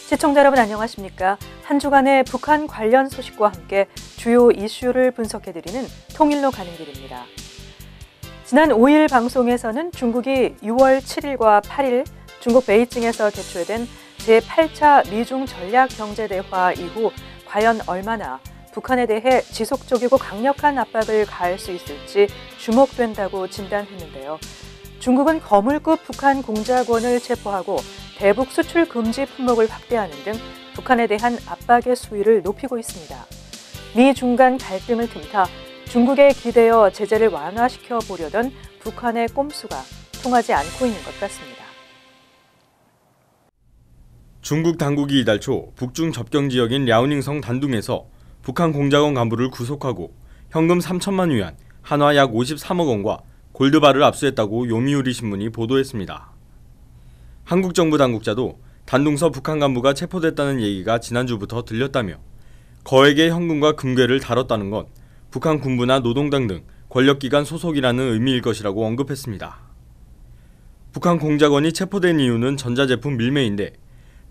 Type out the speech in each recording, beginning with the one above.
시청자 여러분 안녕하십니까? 한 주간의 북한 관련 소식과 함께 주요 이슈를 분석해드리는 통일로 가는 길입니다. 지난 5일 방송에서는 중국이 6월 7일과 8일 중국 베이징에서 개최된 제8차 미중 전략경제대화 이후 과연 얼마나 북한에 대해 지속적이고 강력한 압박을 가할 수 있을지 주목된다고 진단했는데요. 중국은 거물급 북한 공작원을 체포하고 대북 수출 금지 품목을 확대하는 등 북한에 대한 압박의 수위를 높이고 있습니다. 미중 간 갈등을 틈타 중국에 기대어 제재를 완화시켜 보려던 북한의 꼼수가 통하지 않고 있는 것 같습니다. 중국 당국이 이달 초 북중 접경 지역인 랴오닝성 단둥에서 북한 공작원 간부를 구속하고 현금 3천만 위안, 한화 약 53억 원과 골드바를 압수했다고 요미우리 신문이 보도했습니다. 한국 정부 당국자도 단둥서 북한 간부가 체포됐다는 얘기가 지난주부터 들렸다며 거액의 현금과 금괴를 다뤘다는 건 북한 군부나 노동당 등 권력기관 소속이라는 의미일 것이라고 언급했습니다. 북한 공작원이 체포된 이유는 전자제품 밀매인데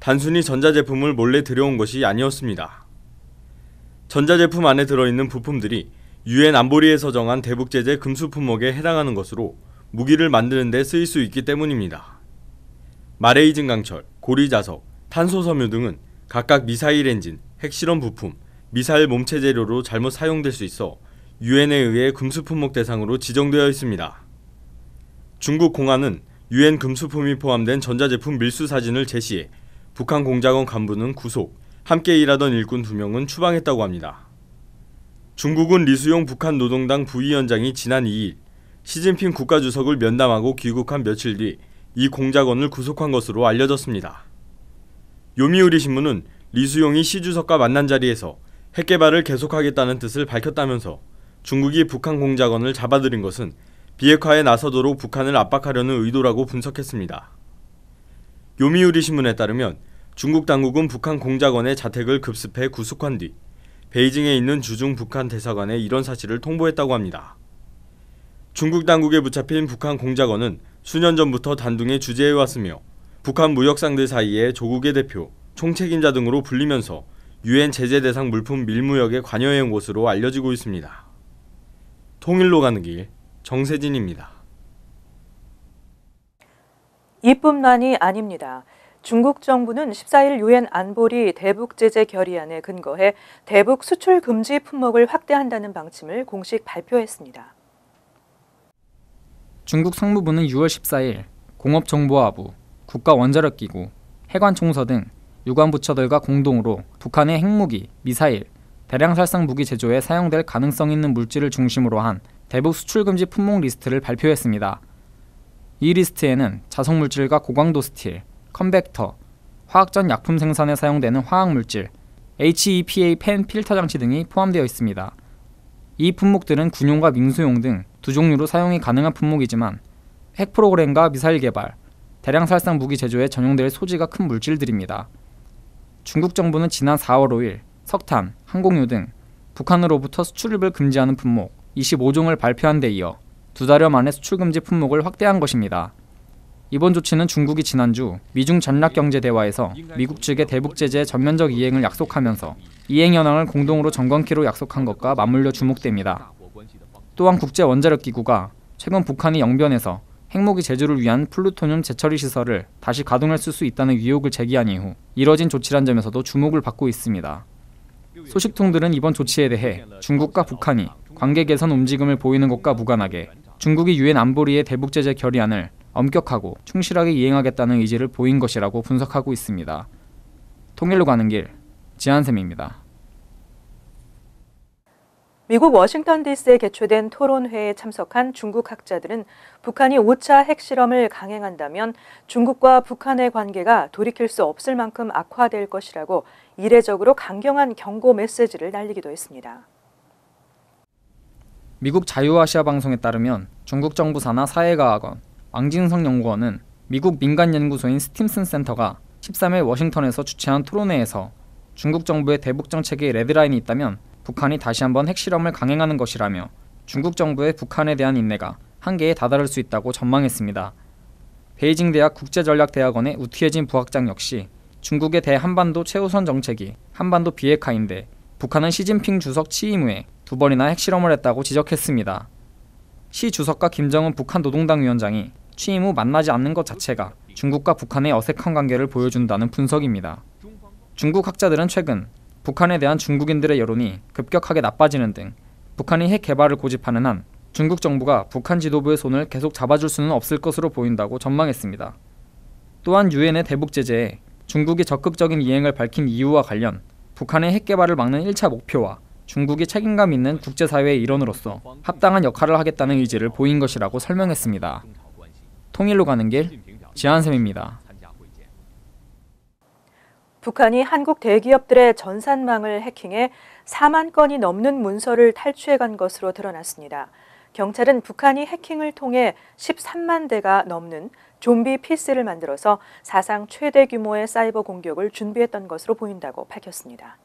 단순히 전자제품을 몰래 들여온 것이 아니었습니다. 전자제품 안에 들어있는 부품들이 유엔 안보리에서 정한 대북제재 금수 품목에 해당하는 것으로 무기를 만드는 데 쓰일 수 있기 때문입니다. 마레이즌 강철, 고리자석, 탄소섬유 등은 각각 미사일 엔진, 핵실험 부품, 미사일 몸체 재료로 잘못 사용될 수 있어 유엔에 의해 금수 품목 대상으로 지정되어 있습니다. 중국 공안은 유엔 금수품이 포함된 전자제품 밀수 사진을 제시해 북한 공작원 간부는 구속, 함께 일하던 일꾼 2명은 추방했다고 합니다. 중국은 리수용 북한 노동당 부위원장이 지난 2일 시진핑 국가주석을 면담하고 귀국한 며칠 뒤 이 공작원을 구속한 것으로 알려졌습니다. 요미우리 신문은 리수용이 시 주석과 만난 자리에서 핵개발을 계속하겠다는 뜻을 밝혔다면서 중국이 북한 공작원을 잡아들인 것은 비핵화에 나서도록 북한을 압박하려는 의도라고 분석했습니다. 요미우리 신문에 따르면 중국 당국은 북한 공작원의 자택을 급습해 구속한 뒤 베이징에 있는 주중 북한 대사관에 이런 사실을 통보했다고 합니다. 중국 당국에 붙잡힌 북한 공작원은 수년 전부터 단둥에 주재해왔으며 북한 무역상들 사이에 조국의 대표, 총책임자 등으로 불리면서 유엔 제재 대상 물품 밀무역에 관여해온 것으로 알려지고 있습니다. 통일로 가는 길, 정세진입니다. 이뿐만이 아닙니다. 중국 정부는 14일 유엔 안보리 대북 제재 결의안에 근거해 대북 수출 금지 품목을 확대한다는 방침을 공식 발표했습니다. 중국 상무부는 6월 14일 공업정보화부, 국가원자력기구, 해관총서 등 유관 부처들과 공동으로 북한의 핵무기, 미사일, 대량살상 무기 제조에 사용될 가능성 있는 물질을 중심으로 한 대북 수출 금지 품목 리스트를 발표했습니다. 이 리스트에는 자석물질과 고강도 스틸, 컨벡터, 화학전 약품 생산에 사용되는 화학물질, HEPA 펜 필터 장치 등이 포함되어 있습니다. 이 품목들은 군용과 민수용 등 두 종류로 사용이 가능한 품목이지만 핵 프로그램과 미사일 개발, 대량살상 무기 제조에 전용될 소지가 큰 물질들입니다. 중국 정부는 지난 4월 5일 석탄, 항공유 등 북한으로부터 수출입을 금지하는 품목 25종을 발표한 데 이어 2달여 만에 수출 금지 품목을 확대한 것입니다. 이번 조치는 중국이 지난주 미중 전략경제대화에서 미국 측의 대북 제재의 전면적 이행을 약속하면서 이행 현황을 공동으로 점검키로 약속한 것과 맞물려 주목됩니다. 또한 국제원자력기구가 최근 북한이 영변에서 핵무기 제조를 위한 플루토늄 재처리 시설을 다시 가동할 수 있다는 의혹을 제기한 이후 이뤄진 조치란 점에서도 주목을 받고 있습니다. 소식통들은 이번 조치에 대해 중국과 북한이 관계 개선 움직임을 보이는 것과 무관하게 중국이 유엔 안보리의 대북 제재 결의안을 엄격하고 충실하게 이행하겠다는 의지를 보인 것이라고 분석하고 있습니다. 통일로 가는 길, 지한샘입니다. 미국 워싱턴 DC에 개최된 토론회에 참석한 중국 학자들은 북한이 5차 핵실험을 강행한다면 중국과 북한의 관계가 돌이킬 수 없을 만큼 악화될 것이라고 이례적으로 강경한 경고 메시지를 날리기도 했습니다. 미국 자유아시아 방송에 따르면 중국 정부 산하 사회과학원 왕진성 연구원은 미국 민간 연구소인 스팀슨 센터가 13일 워싱턴에서 주최한 토론회에서 중국 정부의 대북 정책에 레드라인이 있다면 북한이 다시 한번 핵실험을 강행하는 것이라며 중국 정부의 북한에 대한 인내가 한계에 다다를 수 있다고 전망했습니다. 베이징 대학 국제전략대학원의 우티에진 부학장 역시 중국의 대한반도 최우선 정책이 한반도 비핵화인데 북한은 시진핑 주석 취임 후에 2번이나 핵실험을 했다고 지적했습니다. 시 주석과 김정은 북한 노동당 위원장이 취임 후 만나지 않는 것 자체가 중국과 북한의 어색한 관계를 보여준다는 분석입니다. 중국 학자들은 최근 북한에 대한 중국인들의 여론이 급격하게 나빠지는 등 북한이 핵 개발을 고집하는 한 중국 정부가 북한 지도부의 손을 계속 잡아줄 수는 없을 것으로 보인다고 전망했습니다. 또한 유엔의 대북 제재에 중국이 적극적인 이행을 밝힌 이유와 관련 북한의 핵 개발을 막는 1차 목표와 중국이 책임감 있는 국제사회의 일원으로서 합당한 역할을 하겠다는 의지를 보인 것이라고 설명했습니다. 통일로 가는 길, 지한샘입니다. 북한이 한국 대기업들의 전산망을 해킹해 4만 건이 넘는 문서를 탈취해간 것으로 드러났습니다. 경찰은 북한이 해킹을 통해 13만 대가 넘는 좀비 PC를 만들어서 사상 최대 규모의 사이버 공격을 준비했던 것으로 보인다고 밝혔습니다.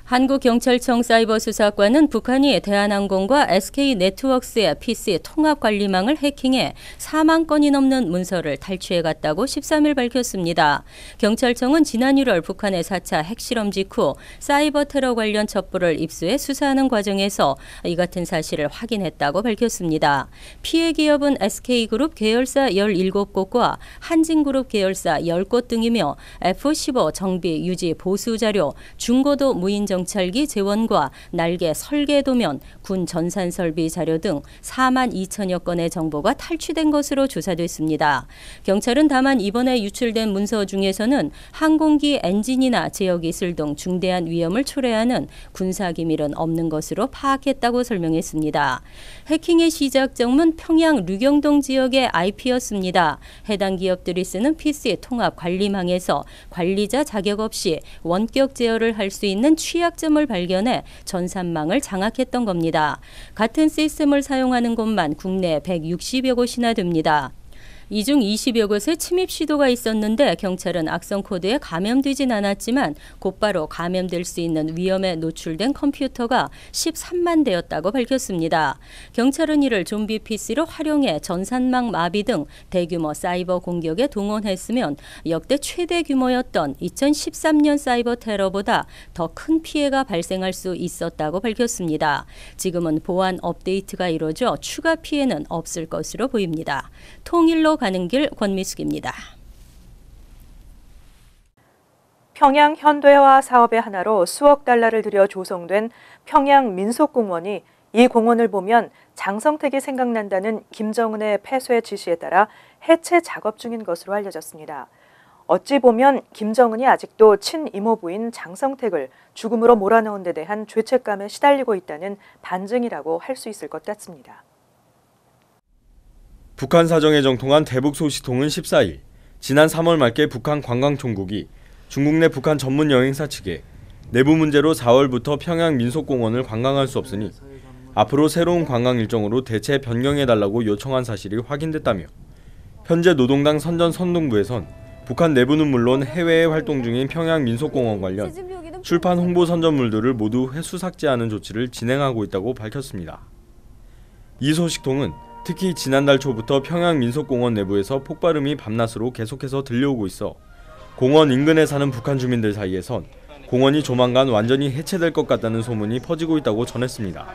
한국경찰청 사이버수사관은 북한이 대한항공과 SK네트워크스의 PC 통합관리망을 해킹해 4만 건이 넘는 문서를 탈취해갔다고 13일 밝혔습니다. 경찰청은 지난 1월 북한의 4차 핵실험 직후 사이버 테러 관련 첩보를 입수해 수사하는 과정에서 이 같은 사실을 확인했다고 밝혔습니다. 피해 기업은 SK그룹 계열사 17곳과 한진그룹 계열사 10곳 등이며 F-15 정비 유지 보수 자료, 중고도 무인 정찰기 재원과 날개 설계 도면, 군 전산 설비 자료 등 4만 2천여 건의 정보가 탈취된 것으로 조사됐습니다. 경찰은 다만 이번에 유출된 문서 중에서는 항공기 엔진이나 제어 기술 등 중대한 위험을 초래하는 군사 기밀은 없는 것으로 파악했다고 설명했습니다. 해킹의 시작점은 평양 류경동 지역의 IP였습니다. 해당 기업들이 쓰는 PC 통합 관리망에서 관리자 자격 없이 원격 제어를 할 수 있는 취약점을 발견해 전산망을 장악했던 겁니다. 같은 시스템을 사용하는 곳만 국내 160여 곳이나 됩니다. 이 중 20여 곳에 침입 시도가 있었는데 경찰은 악성 코드에 감염되진 않았지만 곧바로 감염될 수 있는 위험에 노출된 컴퓨터가 13만 대였다고 밝혔습니다. 경찰은 이를 좀비 PC로 활용해 전산망 마비 등 대규모 사이버 공격에 동원했으면 역대 최대 규모였던 2013년 사이버 테러보다 더 큰 피해가 발생할 수 있었다고 밝혔습니다. 지금은 보안 업데이트가 이루어져 추가 피해는 없을 것으로 보입니다. 통일로 가는 길 권미숙입니다. 평양 현대화 사업의 하나로 수억 달러를 들여 조성된 평양 민속공원이 이 공원을 보면 장성택이 생각난다는 김정은의 폐쇄 지시에 따라 해체 작업 중인 것으로 알려졌습니다. 어찌 보면 김정은이 아직도 친이모부인 장성택을 죽음으로 몰아넣은 데 대한 죄책감에 시달리고 있다는 반증이라고 할 수 있을 것 같습니다. 북한 사정에 정통한 대북 소식통은 14일 지난 3월 말께 북한 관광총국이 중국 내 북한 전문 여행사 측에 내부 문제로 4월부터 평양 민속공원을 관광할 수 없으니 앞으로 새로운 관광 일정으로 대체 변경해달라고 요청한 사실이 확인됐다며 현재 노동당 선전 선동부에선 북한 내부는 물론 해외에 활동 중인 평양 민속공원 관련 출판 홍보 선전물들을 모두 회수 삭제하는 조치를 진행하고 있다고 밝혔습니다. 이 소식통은 특히 지난달 초부터 평양 민속공원 내부에서 폭발음이 밤낮으로 계속해서 들려오고 있어 공원 인근에 사는 북한 주민들 사이에선 공원이 조만간 완전히 해체될 것 같다는 소문이 퍼지고 있다고 전했습니다.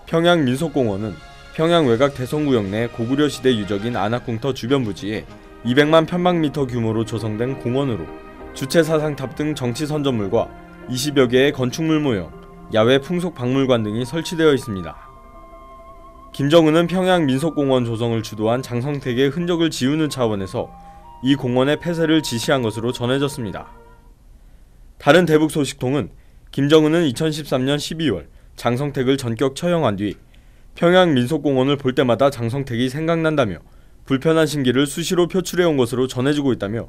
평양 민속공원은 평양 외곽 대성구역 내 고구려 시대 유적인 안악궁터 주변 부지에 200만 편방미터 규모로 조성된 공원으로 주체 사상탑 등 정치 선전물과 20여 개의 건축물 모형, 야외 풍속 박물관 등이 설치되어 있습니다. 김정은은 평양 민속공원 조성을 주도한 장성택의 흔적을 지우는 차원에서 이 공원의 폐쇄를 지시한 것으로 전해졌습니다. 다른 대북 소식통은 김정은은 2013년 12월 장성택을 전격 처형한 뒤 평양 민속공원을 볼 때마다 장성택이 생각난다며 불편한 심기를 수시로 표출해온 것으로 전해지고 있다며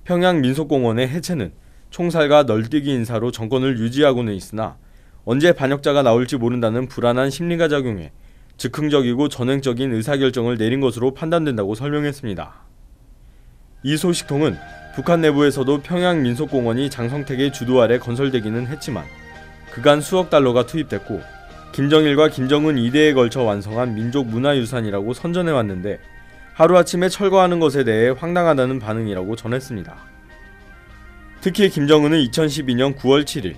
평양 민속공원의 해체는 총살과 널뛰기 인사로 정권을 유지하고는 있으나 언제 반역자가 나올지 모른다는 불안한 심리가 작용해 즉흥적이고 전횡적인 의사결정을 내린 것으로 판단된다고 설명했습니다. 이 소식통은 북한 내부에서도 평양 민속공원이 장성택의 주도 아래 건설되기는 했지만 그간 수억 달러가 투입됐고 김정일과 김정은 2대에 걸쳐 완성한 민족 문화유산이라고 선전해왔는데 하루아침에 철거하는 것에 대해 황당하다는 반응이라고 전했습니다. 특히 김정은은 2012년 9월 7일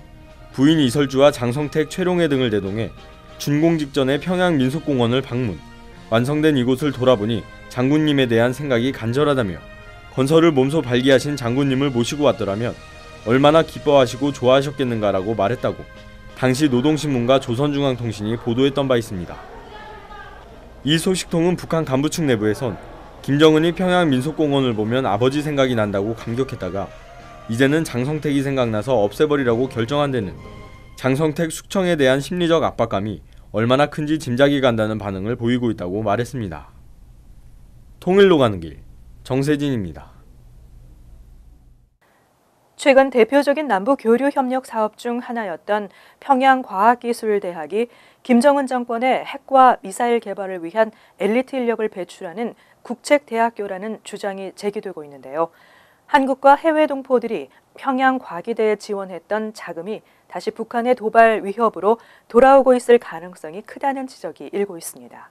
부인 이설주와 장성택, 최룡해 등을 대동해 준공 직전에 평양 민속공원을 방문, 완성된 이곳을 돌아보니 장군님에 대한 생각이 간절하다며 건설을 몸소 발기하신 장군님을 모시고 왔더라면 얼마나 기뻐하시고 좋아하셨겠는가라고 말했다고 당시 노동신문과 조선중앙통신이 보도했던 바 있습니다. 이 소식통은 북한 간부층 내부에선 김정은이 평양 민속공원을 보면 아버지 생각이 난다고 감격했다가 이제는 장성택이 생각나서 없애버리라고 결정한 데는 장성택 숙청에 대한 심리적 압박감이 얼마나 큰지 짐작이 간다는 반응을 보이고 있다고 말했습니다. 통일로 가는 길, 정세진입니다. 최근 대표적인 남북 교류 협력 사업 중 하나였던 평양과학기술대학이 김정은 정권의 핵과 미사일 개발을 위한 엘리트 인력을 배출하는 국책대학교라는 주장이 제기되고 있는데요. 한국과 해외 동포들이 평양과기대에 지원했던 자금이 다시 북한의 도발 위협으로 돌아오고 있을 가능성이 크다는 지적이 일고 있습니다.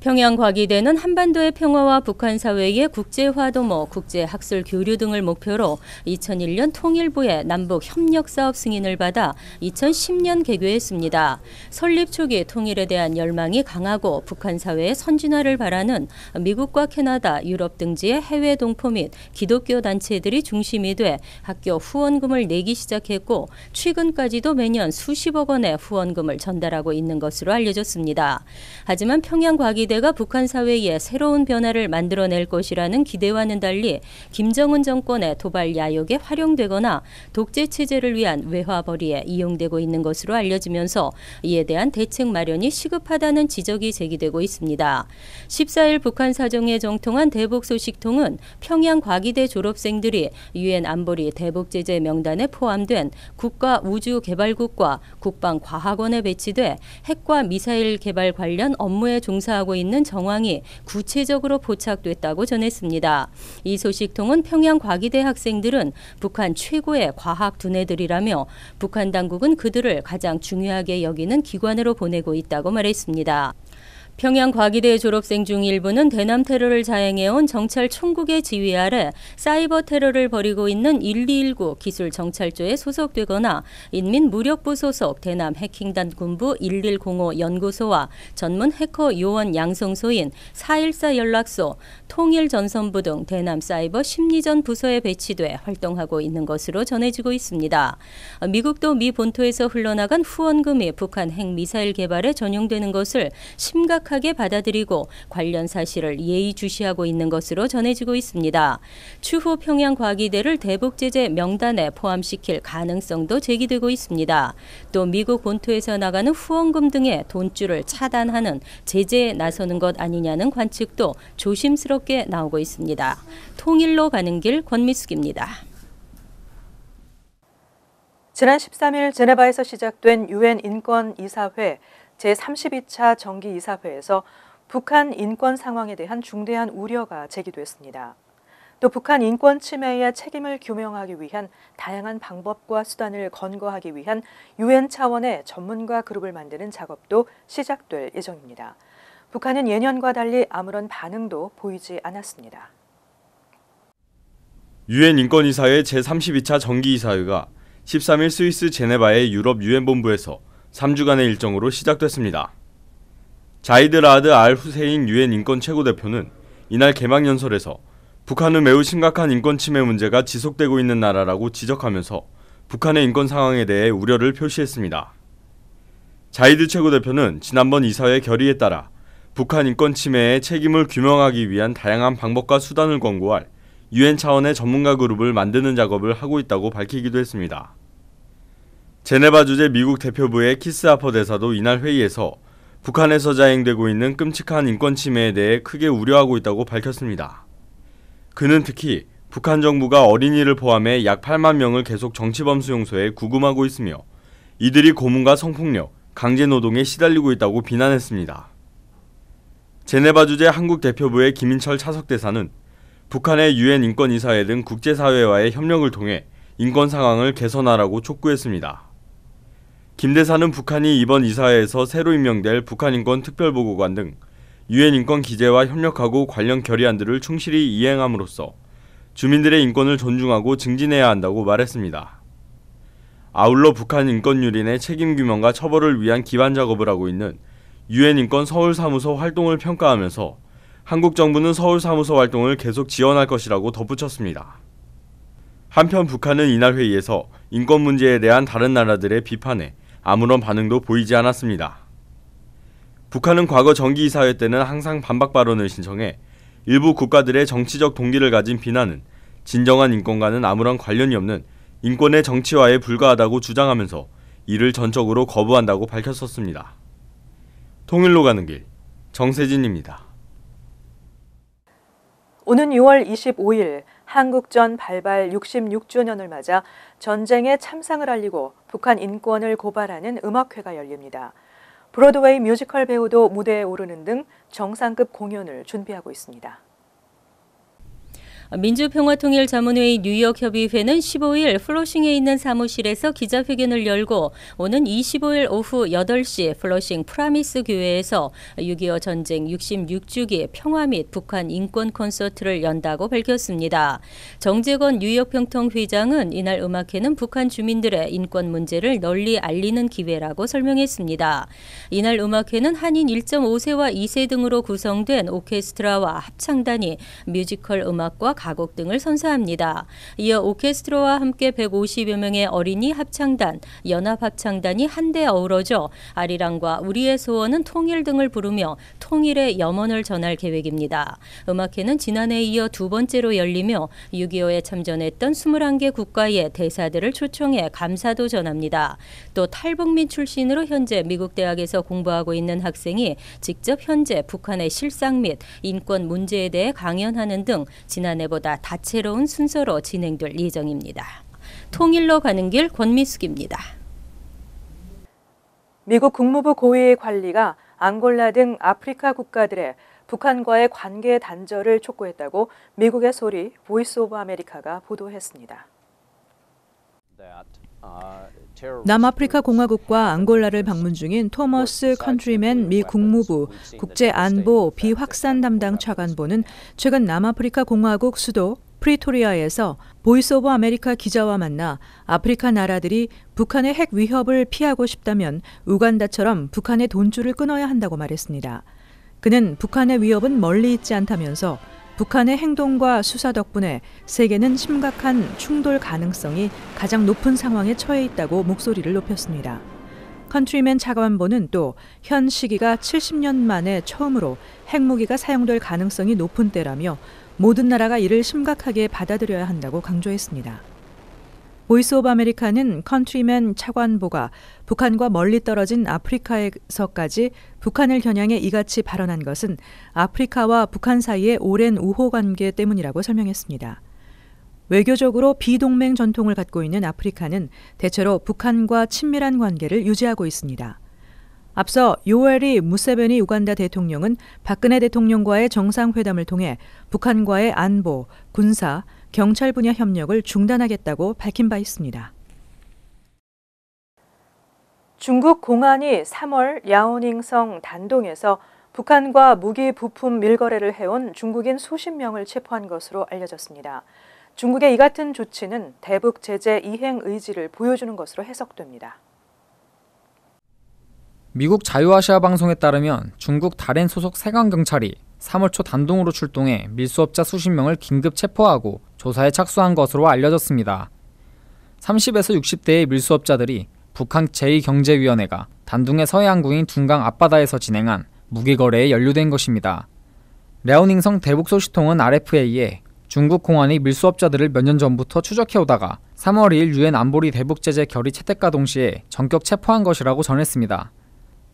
평양과기대는 한반도의 평화와 북한 사회의 국제화도모, 국제학술 교류 등을 목표로 2001년 통일부의 남북 협력사업 승인을 받아 2010년 개교했습니다. 설립 초기 통일에 대한 열망이 강하고 북한 사회의 선진화를 바라는 미국과 캐나다, 유럽 등지의 해외 동포 및 기독교 단체들이 중심이 돼 학교 후원금을 내기 시작했고 최근까지도 매년 수십억 원의 후원금을 전달하고 있는 것으로 알려졌습니다. 하지만 평양과기대 가 북한 사회에 새로운 변화를 만들어낼 것이라는 기대와는 달리 김정은 정권의 도발 야욕에 활용되거나 독재 체제를 위한 외화벌이에 이용되고 있는 것으로 알려지면서 이에 대한 대책 마련이 시급하다는 지적이 제기되고 있습니다. 14일 북한 사정에 정통한 대북소식통은 평양과기대 졸업생들이 유엔 안보리 대북제재 명단에 포함된 국가우주개발국과 국방과학원에 배치돼 핵과 미사일 개발 관련 업무에 종사하고 있는 정황이 구체적으로 포착됐다고 전했습니다. 이 소식통은 평양과기대 학생들은 북한 최고의 과학 두뇌들이라며 북한 당국은 그들을 가장 중요하게 여기는 기관으로 보내고 있다고 말했습니다. 평양과기대 졸업생 중 일부는 대남 테러를 자행해온 정찰 총국의 지휘 아래 사이버 테러를 벌이고 있는 1219 기술정찰조에 소속되거나 인민무력부 소속 대남 해킹단 군부 1105 연구소와 전문 해커 요원 양성소인 414 연락소, 통일전선부 등 대남 사이버 심리전 부서에 배치돼 활동하고 있는 것으로 전해지고 있습니다. 미국도 미 본토에서 흘러나간 후원금이 북한 핵미사일 개발에 전용되는 것을 심각하게 받아들이고 관련 사실을 예의주시하고 있는 것으로 전해지고 있습니다. 추후 평양과기대를 대북제재 명단에 포함시킬 가능성도 제기되고 있습니다. 또 미국 본토에서 나가는 후원금 등의 돈줄을 차단하는 제재에 나서는 것 아니냐는 관측도 조심스럽게 나오고 있습니다. 통일로 가는 길 권미숙입니다. 지난 13일 제네바에서 시작된 유엔 인권이사회 제32차 정기이사회에서 북한 인권 상황에 대한 중대한 우려가 제기됐습니다. 또 북한 인권 침해의 책임을 규명하기 위한 다양한 방법과 수단을 건거하기 위한 유엔 차원의 전문가 그룹을 만드는 작업도 시작될 예정입니다. 북한은 예년과 달리 아무런 반응도 보이지 않았습니다. 유엔 인권이사회 제32차 정기이사회가 13일 스위스 제네바의 유럽 유엔본부에서 3주간의 일정으로 시작됐습니다. 자이드 라드 알 후세인 유엔 인권 최고대표는 이날 개막 연설에서 북한은 매우 심각한 인권 침해 문제가 지속되고 있는 나라라고 지적하면서 북한의 인권 상황에 대해 우려를 표시했습니다. 자이드 최고대표는 지난번 이사회 결의에 따라 북한 인권 침해의 책임을 규명하기 위한 다양한 방법과 수단을 권고할 유엔 차원의 전문가 그룹을 만드는 작업을 하고 있다고 밝히기도 했습니다. 제네바 주재 미국 대표부의 키스 하퍼 대사도 이날 회의에서 북한에서 자행되고 있는 끔찍한 인권 침해에 대해 크게 우려하고 있다고 밝혔습니다. 그는 특히 북한 정부가 어린이를 포함해 약 8만 명을 계속 정치범 수용소에 구금하고 있으며 이들이 고문과 성폭력, 강제노동에 시달리고 있다고 비난했습니다. 제네바 주재 한국 대표부의 김인철 차석 대사는 북한의 유엔 인권이사회 등 국제사회와의 협력을 통해 인권 상황을 개선하라고 촉구했습니다. 김 대사는 북한이 이번 이사회에서 새로 임명될 북한 인권 특별보고관 등 유엔 인권 기재와 협력하고 관련 결의안들을 충실히 이행함으로써 주민들의 인권을 존중하고 증진해야 한다고 말했습니다. 아울러 북한 인권유린의 책임규명과 처벌을 위한 기반 작업을 하고 있는 유엔 인권 서울사무소 활동을 평가하면서 한국 정부는 서울사무소 활동을 계속 지원할 것이라고 덧붙였습니다. 한편 북한은 이날 회의에서 인권 문제에 대한 다른 나라들의 비판에 아무런 반응도 보이지 않았습니다. 북한은 과거 정기이사회 때는 항상 반박 발언을 신청해 일부 국가들의 정치적 동기를 가진 비난은 진정한 인권과는 아무런 관련이 없는 인권의 정치화에 불과하다고 주장하면서 이를 전적으로 거부한다고 밝혔었습니다. 통일로 가는 길, 정세진입니다. 오는 6월 25일 한국전 발발 66주년을 맞아 전쟁의 참상을 알리고 북한 인권을 고발하는 음악회가 열립니다. 브로드웨이 뮤지컬 배우도 무대에 오르는 등 정상급 공연을 준비하고 있습니다. 민주평화통일자문회의 뉴욕협의회는 15일 플러싱에 있는 사무실에서 기자회견을 열고 오는 25일 오후 8시 플러싱 프라미스 교회에서 6.25 전쟁 66주기 평화 및 북한 인권 콘서트를 연다고 밝혔습니다. 정재건 뉴욕평통회장은 이날 음악회는 북한 주민들의 인권 문제를 널리 알리는 기회라고 설명했습니다. 이날 음악회는 한인 1.5세와 2세 등으로 구성된 오케스트라와 합창단이 뮤지컬 음악과 가곡 등을 선사합니다. 이어 오케스트라와 함께 150여 명의 어린이 합창단, 연합합창단이 한데 어우러져 아리랑과 우리의 소원은 통일 등을 부르며 통일의 염원을 전할 계획입니다. 음악회는 지난해에 이어 두 번째로 열리며 6.25에 참전했던 21개 국가의 대사들을 초청해 감사도 전합니다. 또 탈북민 출신으로 현재 미국 대학에서 공부하고 있는 학생이 직접 현재 북한의 실상 및 인권 문제에 대해 강연하는 등 지난해보다 다채로운 순서로 진행될 예정입니다. 통일로 가는 길 권미숙입니다. 미국 국무부 고위 관리가 앙골라 등 아프리카 국가들의 북한과의 관계 단절을 촉구했다고 미국의 소리 보이스 오브 아메리카가 보도했습니다. 남아프리카 공화국과 앙골라를 방문 중인 토머스 컨트리맨 미 국무부 국제안보 비확산 담당 차관보는 최근 남아프리카 공화국 수도 프리토리아에서 보이스 오브 아메리카 기자와 만나 아프리카 나라들이 북한의 핵 위협을 피하고 싶다면 우간다처럼 북한의 돈줄을 끊어야 한다고 말했습니다. 그는 북한의 위협은 멀리 있지 않다면서 북한의 행동과 수사 덕분에 세계는 심각한 충돌 가능성이 가장 높은 상황에 처해 있다고 목소리를 높였습니다. 컨트리맨 차관보는 또 현 시기가 70년 만에 처음으로 핵무기가 사용될 가능성이 높은 때라며 모든 나라가 이를 심각하게 받아들여야 한다고 강조했습니다. 보이스 오브 아메리카는 컨트리맨 차관보가 북한과 멀리 떨어진 아프리카에서까지 북한을 겨냥해 이같이 발언한 것은 아프리카와 북한 사이의 오랜 우호 관계 때문이라고 설명했습니다. 외교적으로 비동맹 전통을 갖고 있는 아프리카는 대체로 북한과 친밀한 관계를 유지하고 있습니다. 앞서 요에리 무세베니 우간다 대통령은 박근혜 대통령과의 정상회담을 통해 북한과의 안보, 군사, 경찰 분야 협력을 중단하겠다고 밝힌 바 있습니다. 중국 공안이 3월 야오닝성 단동에서 북한과 무기 부품 밀거래를 해온 중국인 수십 명을 체포한 것으로 알려졌습니다. 중국의 이 같은 조치는 대북 제재 이행 의지를 보여주는 것으로 해석됩니다. 미국 자유아시아 방송에 따르면 중국 다롄 소속 세관경찰이 3월 초 단동으로 출동해 밀수업자 수십 명을 긴급 체포하고 조사에 착수한 것으로 알려졌습니다. 30에서 60대의 밀수업자들이 북한 제2경제위원회가 단둥의 서해안구인 둥강 앞바다에서 진행한 무기거래에 연루된 것입니다. 랴오닝성 대북소식통은 RFA에 중국 공안이 밀수업자들을 몇 년 전부터 추적해오다가 3월 2일 유엔 안보리 대북제재 결의 채택과 동시에 전격 체포한 것이라고 전했습니다.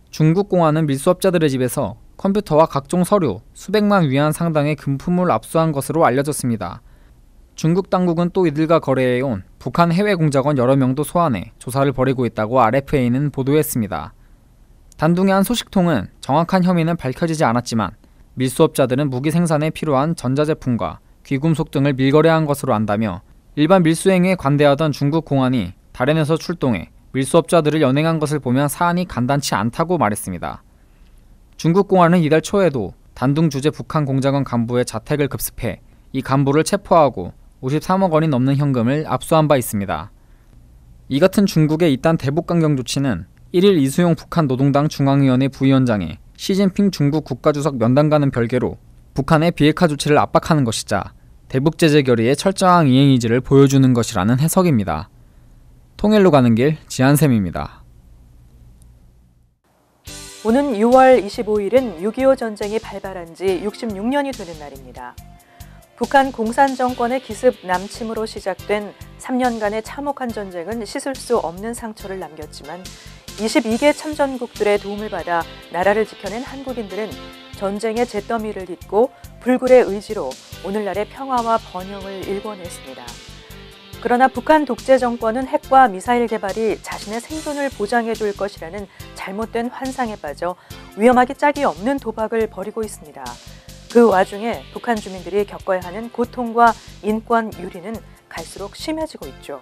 중국 공안은 밀수업자들의 집에서 컴퓨터와 각종 서류, 수백만 위안 상당의 금품을 압수한 것으로 알려졌습니다. 중국 당국은 또 이들과 거래해온 북한 해외 공작원 여러 명도 소환해 조사를 벌이고 있다고 RFA는 보도했습니다. 단둥의 한 소식통은 정확한 혐의는 밝혀지지 않았지만 밀수업자들은 무기 생산에 필요한 전자제품과 귀금속 등을 밀거래한 것으로 안다며 일반 밀수행위에 관대하던 중국 공안이 다롄에서 출동해 밀수업자들을 연행한 것을 보면 사안이 간단치 않다고 말했습니다. 중국 공안은 이달 초에도 단둥 주재 북한 공작원 간부의 자택을 급습해 이 간부를 체포하고 53억 원이 넘는 현금을 압수한 바 있습니다. 이 같은 중국의 이딴 대북강경 조치는 1일 이수용 북한 노동당 중앙위원회 부위원장이 시진핑 중국 국가주석 면담과는 별개로 북한의 비핵화 조치를 압박하는 것이자 대북제재 결의의 철저한 이행의지를 보여주는 것이라는 해석입니다. 통일로 가는 길 지한샘입니다. 오는 6월 25일은 6.25 전쟁이 발발한 지 66년이 되는 날입니다. 북한 공산정권의 기습 남침으로 시작된 3년간의 참혹한 전쟁은 씻을 수 없는 상처를 남겼지만 22개 참전국들의 도움을 받아 나라를 지켜낸 한국인들은 전쟁의 잿더미를 딛고 불굴의 의지로 오늘날의 평화와 번영을 일궈냈습니다. 그러나 북한 독재 정권은 핵과 미사일 개발이 자신의 생존을 보장해 줄 것이라는 잘못된 환상에 빠져 위험하기 짝이 없는 도박을 벌이고 있습니다. 그 와중에 북한 주민들이 겪어야 하는 고통과 인권 유린은 갈수록 심해지고 있죠.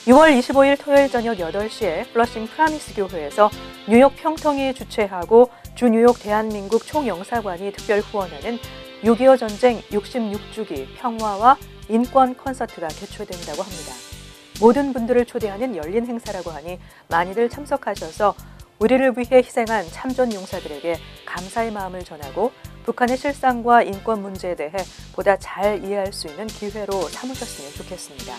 6월 25일 토요일 저녁 8시에 플러싱 프라미스 교회에서 뉴욕 평통이 주최하고 주 뉴욕 대한민국 총영사관이 특별 후원하는 6.25 전쟁 66주기 평화와 인권 콘서트가 개최된다고 합니다. 모든 분들을 초대하는 열린 행사라고 하니 많이들 참석하셔서 우리를 위해 희생한 참전 용사들에게 감사의 마음을 전하고 북한의 실상과 인권 문제에 대해 보다 잘 이해할 수 있는 기회로 삼으셨으면 좋겠습니다.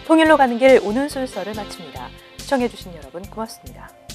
통일로 가는 길 오늘 순서를 마칩니다. 시청해주신 여러분 고맙습니다.